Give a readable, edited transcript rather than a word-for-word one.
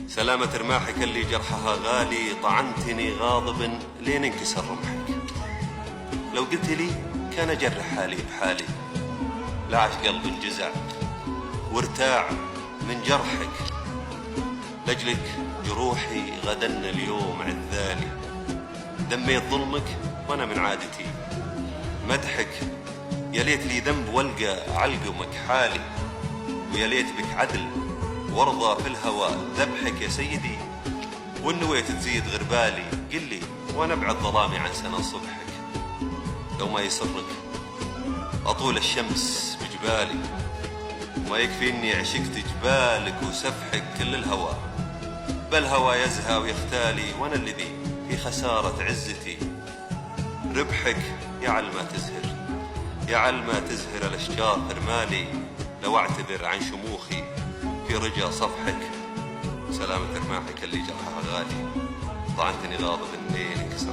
سلامة رماحك اللي جرحها غالي، طعنتني غاضب لين انكسر رمحك. لو قلت لي كان اجرح حالي بحالي، لا عاش قلبي انجزع وارتاع من جرحك. لجلك جروحي غدن اليوم عذالي، دميت ظلمك وانا من عادتي مدحك. يا ليت لي ذنب والقى علقمك حالي، ويا ليت بك عدل وارضى في الهوى ذبحك يا سيدي. وان نويت تزيد غربالي قل لي وانا ابعد ظلامي عن سنة صبحك. لو ما يسرك اطول الشمس بجبالي، وما يكفي اني عشقت جبالك وسفحك كل الهوى. بل هوى يزهى ويختالي وانا الذي في خسارة عزتي. ربحك يعل ما تزهر، يعل ما تزهر الاشجار حرمالي. لو اعتذر عن شموخي في رجا صفحك. سلامة رماحك اللي جرحها غالي، طعنتني غاضب الليل انكسر